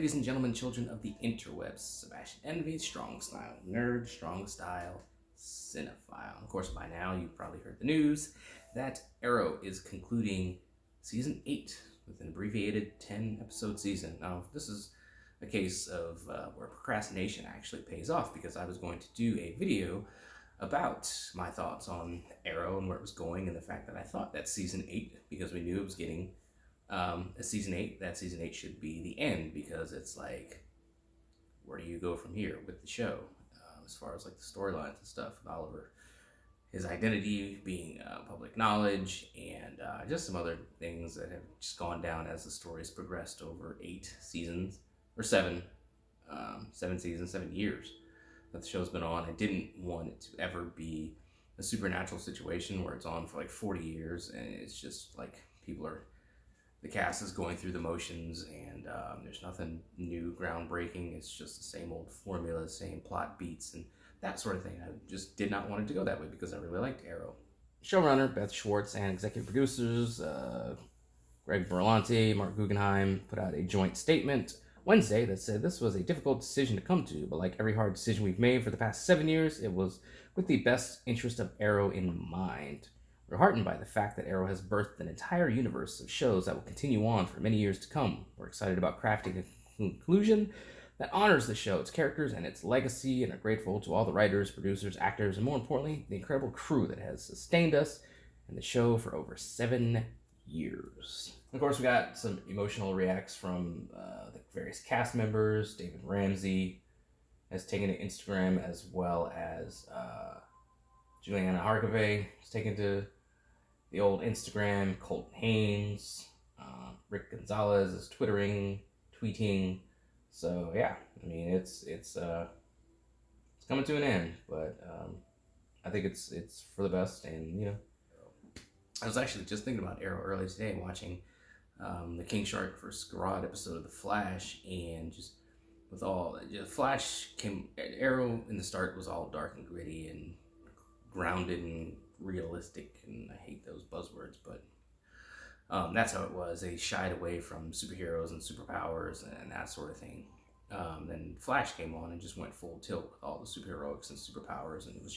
Ladies and gentlemen, children of the interwebs, Sebastian Envy, strong style nerd, strong style cinephile. Of course, by now you've probably heard the news that Arrow is concluding season 8 with an abbreviated 10-episode season. Now, this is a case of where procrastination actually pays off, because I was going to do a video about my thoughts on Arrow and where it was going, and the fact that I thought that season 8, because we knew it was getting a season 8, that season 8 should be the end, because it's like, where do you go from here with the show, as far as like the storylines and stuff with Oliver, his identity being public knowledge, and just some other things that have just gone down as the story's progressed over 8 seasons, or 7 seasons, 7 years that the show's been on. I didn't want it to ever be a supernatural situation where it's on for like 40 years and it's just like the cast is going through the motions, and there's nothing new, groundbreaking. It's just the same old formula, same plot beats, and that sort of thing. I just did not want it to go that way, because I really liked Arrow. Showrunner Beth Schwartz and executive producers Greg Berlanti, Mark Guggenheim put out a joint statement Wednesday that said this was a difficult decision to come to, but like every hard decision we've made for the past 7 years, it was with the best interest of Arrow in mind. We're heartened by the fact that Arrow has birthed an entire universe of shows that will continue on for many years to come. We're excited about crafting a conclusion that honors the show, its characters, and its legacy, and are grateful to all the writers, producers, actors, and more importantly, the incredible crew that has sustained us and the show for over 7 years. Of course, we got some emotional reacts from the various cast members. David Ramsey has taken to Instagram, as well as Juliana Harkavy has taken to the old Instagram. Colton Haynes, Rick Gonzalez is tweeting. So yeah, I mean it's coming to an end, but I think it's for the best. And you know, I was actually just thinking about Arrow earlier today, watching the King Shark vs. Garrod episode of The Flash, and just with all Flash came, Arrow in the start was all dark and gritty and grounded and realistic, and I hate those buzzwords, but that's how it was. They shied away from superheroes and superpowers and that sort of thing. Then Flash came on and just went full tilt with all the superheroics and superpowers, and it was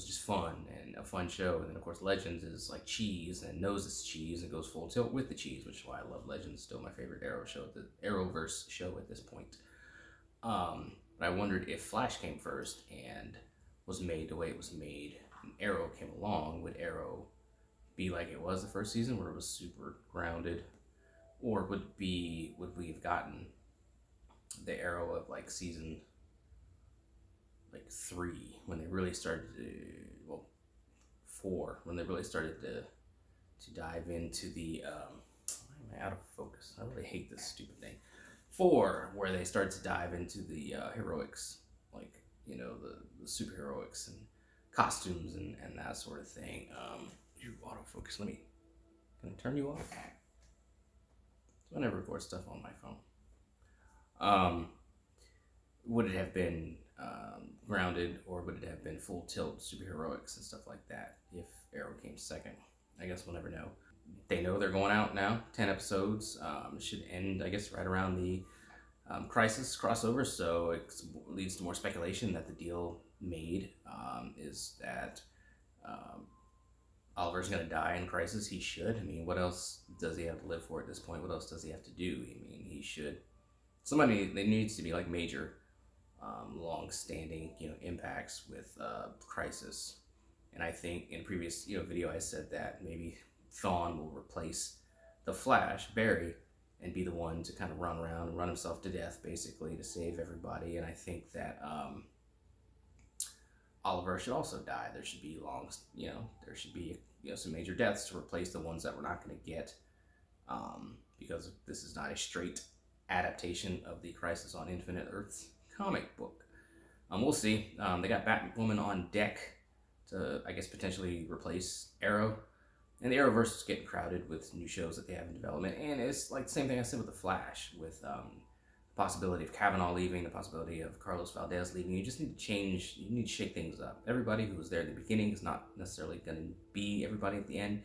just fun and a fun show. And then of course Legends is like cheese and knows it's cheese and goes full tilt with the cheese, which is why I love Legends. Still my favorite Arrow show, the Arrowverse show at this point. But I wondered if Flash came first and was made the way it was made, and Arrow came along, would Arrow be like it was the first season, where it was super grounded, or would we have gotten the Arrow of like season 3, when they really started to, 4, when they really started to dive into the why am I out of focus? I really hate this stupid thing. 4, where they start to dive into the heroics, like, you know, the superheroics and costumes and that sort of thing. You autofocus. Can I turn you off? So I never record stuff on my phone. Would it have been grounded, or would it have been full tilt superheroics and stuff like that if Arrow came second? I guess we'll never know. They know they're going out now. 10 episodes. Should end, I guess, right around the Crisis crossover, so it leads to more speculation that the deal made is that Oliver's going to die in Crisis. He should. I mean, what else does he have to live for at this point? What else does he have to do? I mean, he should. There needs to be like major, long-standing, impacts with Crisis. And I think in previous, video I said that maybe Thawne will replace the Flash, Barry, and be the one to kind of run around and run himself to death, basically, to save everybody. And I think that Oliver should also die. There should be there should be some major deaths to replace the ones that we're not going to get, because this is not a straight adaptation of the Crisis on Infinite Earths comic book. We'll see. They got Batwoman on deck to, I guess, potentially replace Arrow. And the Arrowverse is getting crowded with new shows that they have in development. And it's like the same thing I said with The Flash, with the possibility of Kavanaugh leaving, the possibility of Carlos Valdez leaving. You just need to change, you need to shake things up. Everybody who was there at the beginning is not necessarily going to be everybody at the end.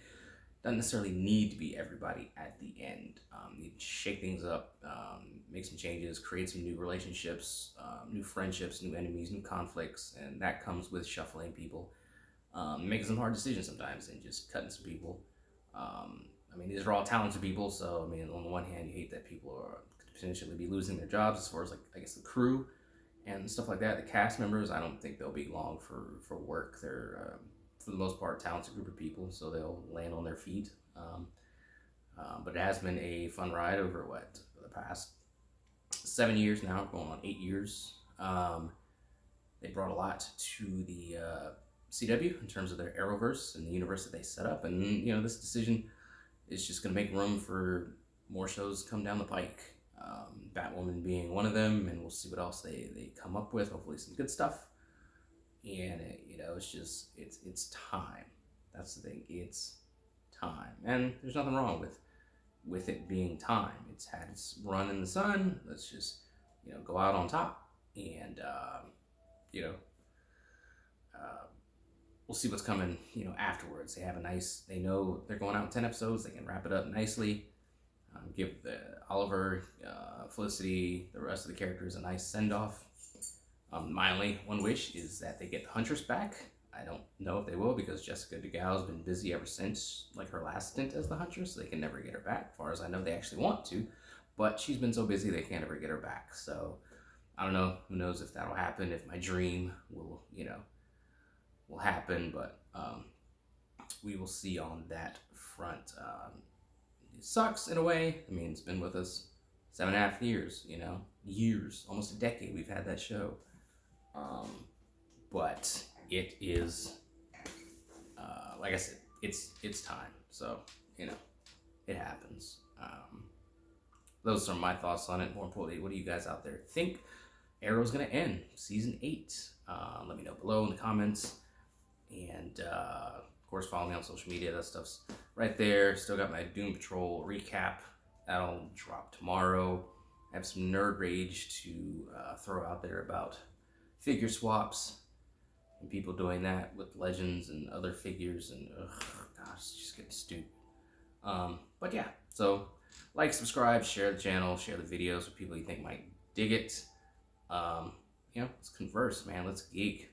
doesn't necessarily need to be everybody at the end. You shake things up, make some changes, create some new relationships, new friendships, new enemies, new conflicts, and that comes with shuffling people, making some hard decisions sometimes, and just cutting some people. I mean, these are all talented people, so I mean, on the one hand, you hate that people could potentially be losing their jobs as far as, like, I guess the crew and stuff like that. The cast members, I don't think they'll be long for work. They're for the most part talented group of people, so they'll land on their feet. But it has been a fun ride over the past 7 years now, going on 8 years. They brought a lot to the CW in terms of their Arrowverse and the universe that they set up, and this decision is just going to make room for more shows come down the pike. Batwoman being one of them, and we'll see what else they come up with. Hopefully some good stuff. And it's time. That's the thing. It's time, and there's nothing wrong with it being time. It's had its run in the sun. Let's just go out on top, and we'll see what's coming afterwards. They know they're going out in 10 episodes. They can wrap it up nicely, give Oliver, Felicity, the rest of the characters a nice send-off. My only one wish is that they get the Huntress back. I don't know if they will, because Jessica DeGal's been busy ever since, like, her last stint as the Huntress. They can never get her back. As far as I know, they actually want to, but she's been so busy they can't ever get her back. So I don't know. Who knows if that'll happen, if my dream will happen, but we will see on that front. It sucks in a way. I mean, it's been with us 7.5 years, years, almost a decade we've had that show. But it is, like I said, it's time. So, it happens. Those are my thoughts on it. More importantly, what do you guys out there think? Arrow's gonna end season 8. Let me know below in the comments. And of course, follow me on social media. That stuff's right there. Still got my Doom Patrol recap. That'll drop tomorrow. I have some nerd rage to throw out there about figure swaps and people doing that with Legends and other figures, and gosh, it's just getting stupid. But yeah, so like, subscribe, share the channel, share the videos with people you think might dig it. Let's converse, man. Let's geek.